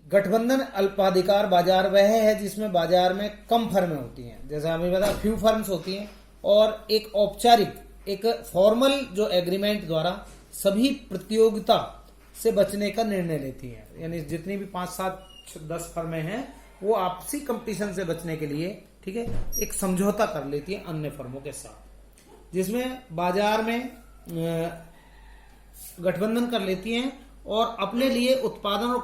गठबंधन अल्पाधिकार बाजार वह है जिसमें बाजार में कम फर्में होती हैं, जैसे हमें पता फ्यू फर्म्स होती हैं, और एक औपचारिक एक फॉर्मल जो एग्रीमेंट द्वारा सभी प्रतियोगिता से बचने का निर्णय लेती हैं। यानी जितनी भी 5, 7, 10 फर्में हैं वो आपसी कंपटीशन से बचने के लिए, ठीक है, एक समझौता कर लेती है अन्य फर्मों के साथ, जिसमें बाजार में गठबंधन कर लेती हैं और अपने लिए उत्पादन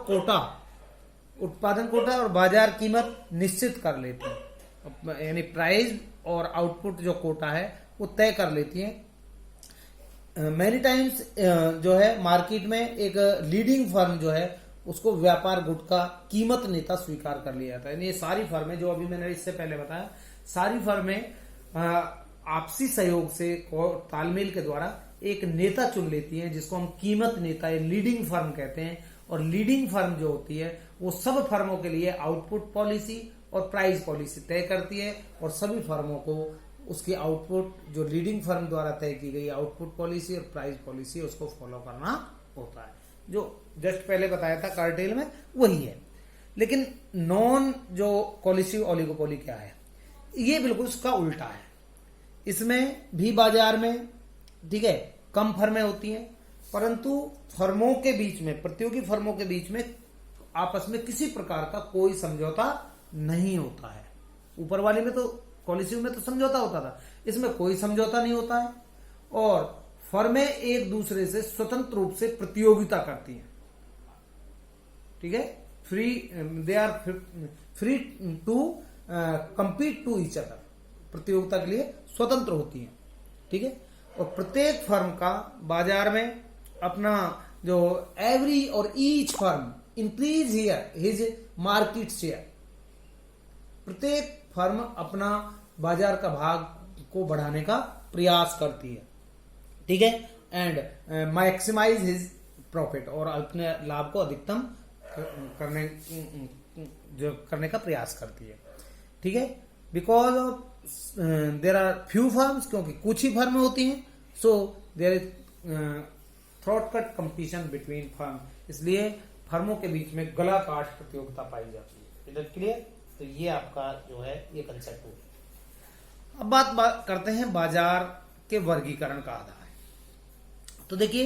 कोटा और बाजार कीमत निश्चित कर लेती हैं। यानी प्राइस और आउटपुट जो कोटा है वो तय कर लेती हैं। मैनी टाइम्स जो है मार्केट में एक लीडिंग फर्म जो है उसको व्यापार गुट का कीमत नेता स्वीकार कर लिया जाता है। ये सारी फर्में जो अभी मैंने इससे पहले बताया, सारी फर्में आपसी सहयोग से तालमेल के द्वारा एक नेता चुन लेती हैं जिसको हम कीमत नेता या लीडिंग फर्म कहते हैं। और लीडिंग फर्म जो होती है वो सब फर्मों के लिए आउटपुट पॉलिसी और प्राइस पॉलिसी तय करती है, और सभी फर्मों को उसकी आउटपुट जो लीडिंग फर्म द्वारा तय की गई आउटपुट पॉलिसी और प्राइस पॉलिसी उसको फॉलो करना होता है। जो जस्ट पहले बताया था कार्टेल में वही है। लेकिन नॉन जो कोलिसिव ओलिगोपोली क्या है, ये बिल्कुल उसका उल्टा है। इसमें भी बाजार में, ठीक है, कम फर्में होती हैं, परंतु फर्मों के बीच में, प्रतियोगी फर्मों के बीच में आपस में किसी प्रकार का कोई समझौता नहीं होता है। ऊपर वाली में तो पॉलिसी में तो समझौता होता था, इसमें कोई समझौता नहीं होता है, और फर्में एक दूसरे से स्वतंत्र रूप से प्रतियोगिता करती हैं, ठीक है, they are free to compete to each other, प्रतियोगिता के लिए स्वतंत्र होती हैं, ठीक है। और प्रत्येक फर्म का बाजार में अपना जो एवरी और each firm increase his market share, प्रत्येक फर्म अपना बाजार का भाग को बढ़ाने का प्रयास करती है, ठीक है, एंड मैक्सिमाइज हिज प्रॉफिट, और अपने लाभ को अधिकतम करने का प्रयास करती है, ठीक है। Because of there are few firms, क्योंकि कुछ ही फर्में होती हैं, so there is throat cut competition between firm, इसलिए फर्मों के बीच में गला काट प्रतियोगिता पाई जाती है। इधर क्लियर? तो ये आपका जो है ये कंसेप्ट हो गया। अब बात करते हैं बाजार के वर्गीकरण का आधार। तो देखिए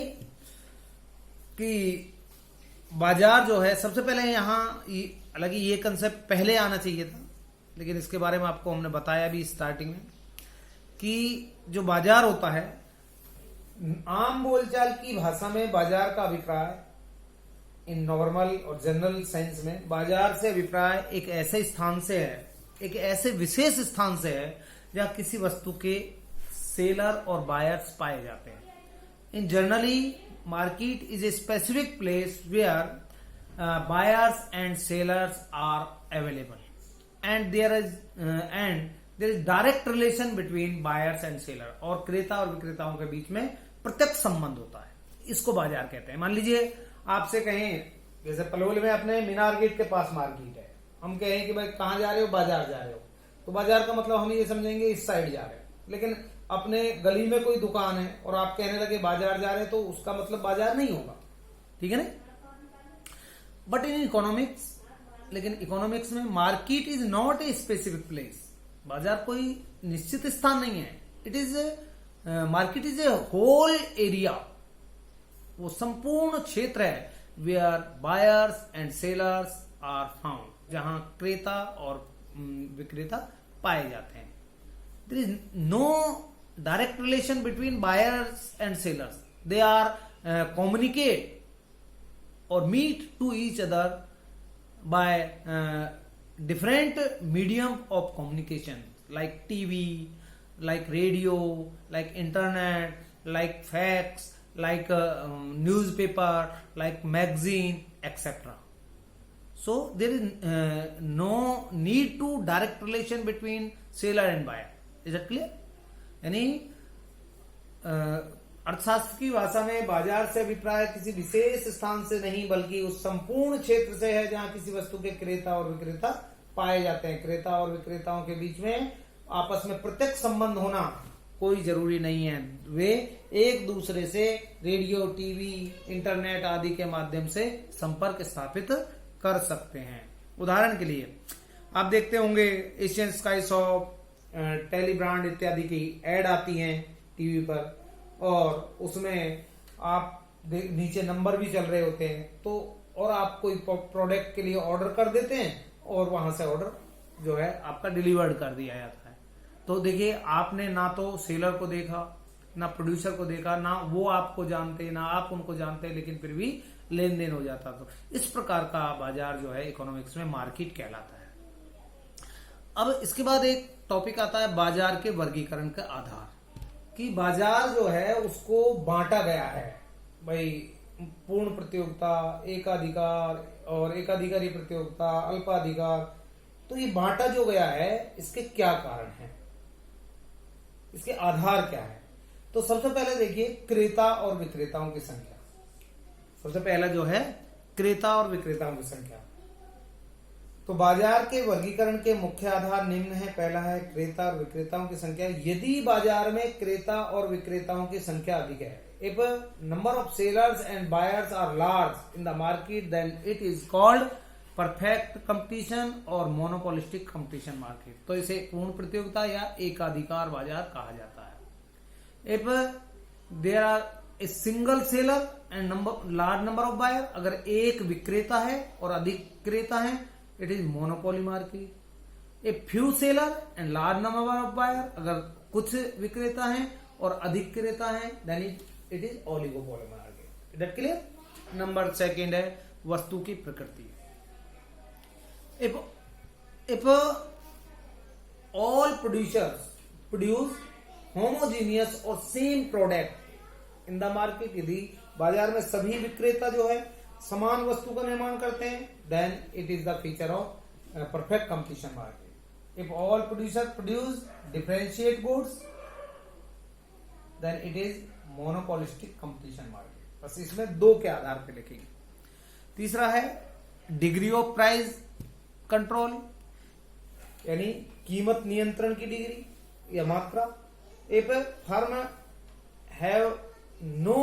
कि बाजार जो है, सबसे पहले यहां हालांकि ये कंसेप्ट पहले आना चाहिए था, लेकिन इसके बारे में आपको हमने बताया भी स्टार्टिंग में कि जो बाजार होता है, आम बोलचाल की भाषा में बाजार का अभिप्राय, इन नॉर्मल और जनरल सेंस में बाजार से अभिप्राय एक ऐसे स्थान से है, एक ऐसे विशेष स्थान से है जहां किसी वस्तु के सेलर और बायर्स पाए जाते हैं। In generally market is a specific place where buyers and sellers are available, and there is direct relation between buyers and seller, और क्रेता और विक्रेताओं के बीच में प्रत्यक्ष संबंध होता है, इसको बाजार कहते हैं। मान लीजिए आपसे कहें, जैसे पलवल में अपने मीनार गेट के पास मार्केट है, हम कहें कि भाई कहां जा रहे हो, बाजार जा रहे हो, तो बाजार का मतलब हम ये समझेंगे इस साइड जा रहे हैं। लेकिन अपने गली में कोई दुकान है और आप कहने लगे बाजार जा रहे हैं, तो उसका मतलब बाजार नहीं होगा, ठीक है ना। बट इन इकोनॉमिक्स, लेकिन इकोनॉमिक्स में market is not a specific place, बाजार कोई निश्चित स्थान नहीं है। It is market is a whole area, वो संपूर्ण क्षेत्र है where buyers and sellers are found, जहां क्रेता और विक्रेता पाए जाते हैं। There is no direct relation between buyers and sellers, they are communicate और meet to each other by different medium of communication like TV, like radio, like internet, like fax, like newspaper, like magazine, etc. So there is no need to direct relation between seller and buyer. Is that clear? यानी अर्थशास्त्र की भाषा में बाजार से अभिप्राय किसी विशेष स्थान से नहीं, बल्कि उस संपूर्ण क्षेत्र से है जहां किसी वस्तु के क्रेता और विक्रेता पाए जाते हैं। क्रेता और विक्रेताओं के बीच में आपस में प्रत्यक्ष संबंध होना कोई जरूरी नहीं है, वे एक दूसरे से रेडियो, टीवी, इंटरनेट आदि के माध्यम से संपर्क स्थापित कर सकते हैं। उदाहरण के लिए आप देखते होंगे Asian sky shop, tele brand इत्यादि की एड आती हैं टीवी पर, और उसमें आप नीचे नंबर भी चल रहे होते हैं, तो और आप कोई प्रोडक्ट के लिए ऑर्डर कर देते हैं और वहां से ऑर्डर जो है आपका डिलीवर्ड कर दिया जाता है। तो देखिए, आपने ना तो सेलर को देखा, ना प्रोड्यूसर को देखा, ना वो आपको जानते, ना आप उनको जानते, लेकिन फिर भी लेन देन हो जाता। तो इस प्रकार का बाजार जो है इकोनॉमिक्स में मार्केट कहलाता है। अब इसके बाद एक टॉपिक आता है बाजार के वर्गीकरण का आधार, कि बाजार जो है उसको बांटा गया है, भाई पूर्ण प्रतियोगिता, एकाधिकार और एकाधिकारी प्रतियोगिता, अल्पाधिकार। तो ये बांटा जो गया है, इसके क्या कारण है, इसके आधार क्या है? तो सबसे पहले देखिए क्रेता और विक्रेताओं की संख्या। सबसे पहला जो है क्रेता और विक्रेताओं की संख्या। तो बाजार के वर्गीकरण के मुख्य आधार निम्न है। पहला है क्रेता और विक्रेताओं की संख्या। यदि बाजार में क्रेता और विक्रेताओं की संख्या अधिक है, if a number of sellers and buyers are large in the market, then it is called perfect competition और monopolistic competition market। तो इसे पूर्ण प्रतियोगिता या एकाधिकार बाजार कहा जाता है। if there are a single seller and large number of buyer, अगर एक विक्रेता है और अधिक क्रेता है, it is monopoly market। a few seller and large number of buyer, अगर कुछ विक्रेता हैं और अधिक क्रेता हैं, then it is oligopoly market। is that clear? Number second है वस्तु की प्रकृति। if all producers produce homogeneous और same product in the market, यदि बाजार में सभी विक्रेता जो है समान वस्तु का निर्माण करते हैं, then it is the feature of perfect competition market। if all producers produce differentiate goods, then it is monopolistic competition market। बस इसमें दो के आधार पे लिखेंगे। तीसरा है डिग्री ऑफ प्राइस कंट्रोल, यानी कीमत नियंत्रण की डिग्री या मात्रा। if a firm have no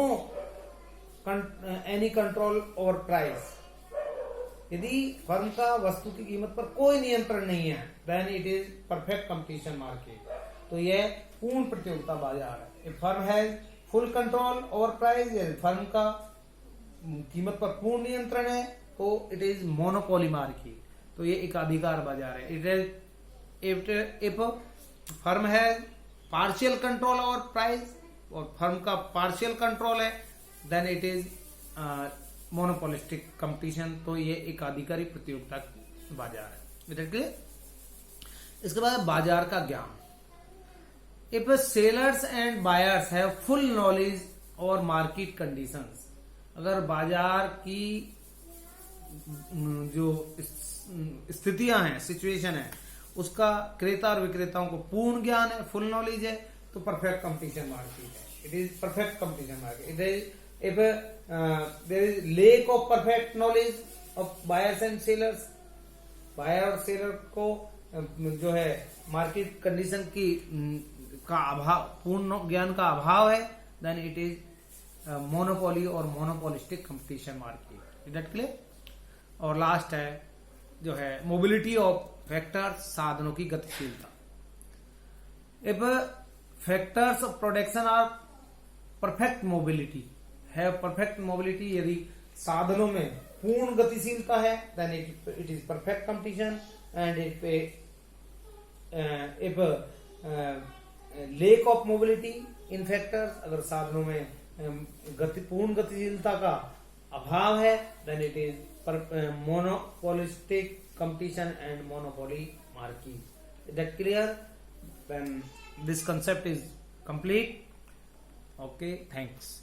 any control over price, यदि फर्म का वस्तु की कीमत पर कोई नियंत्रण नहीं है, then it is perfect competition market। तो यह पूर्ण प्रतियोगिता बाजार है। if firm has full control over price, यदि फर्म का कीमत पर पूर्ण नियंत्रण है, तो it is monopoly market। तो ये एकाधिकार बाजार है। it is if firm has partial control over price और फर्म का पार्शियल कंट्रोल है, then it is monopolistic competition. तो ये एक अधिकारी प्रतियोगिता बाजार है। इसके बाद बाजार का ज्ञान। If sellers and buyers have full knowledge और मार्केट कंडीशंस, अगर बाजार की जो स्थितियां हैं, सिचुएशन है, उसका क्रेता और विक्रेताओं को पूर्ण ज्ञान है, फुल नॉलेज है, तो परफेक्ट कंपटीशन मार्केट है। It is perfect competition market. It is if there is lack of perfect knowledge of buyers and sellers, buyer और सेलर को जो है मार्केट कंडीशन की का अभाव, पूर्ण ज्ञान का अभाव है, देन इट इज मोनोपोली और monopolistic competition market. Is that clear? और लास्ट है जो है मोबिलिटी ऑफ फैक्टर्स, साधनों की गतिशीलता। If factors of production are perfect mobility, है परफेक्ट मोबिलिटी, यदि साधनों में पूर्ण गतिशीलता है, then it is perfect competition. And if lack of mobility in factors, अगर साधनों में पूर्ण गतिशीलता का अभाव है, then it is monopolistic competition and monopoly market. Is that clear? Then this concept is complete. Okay, thanks.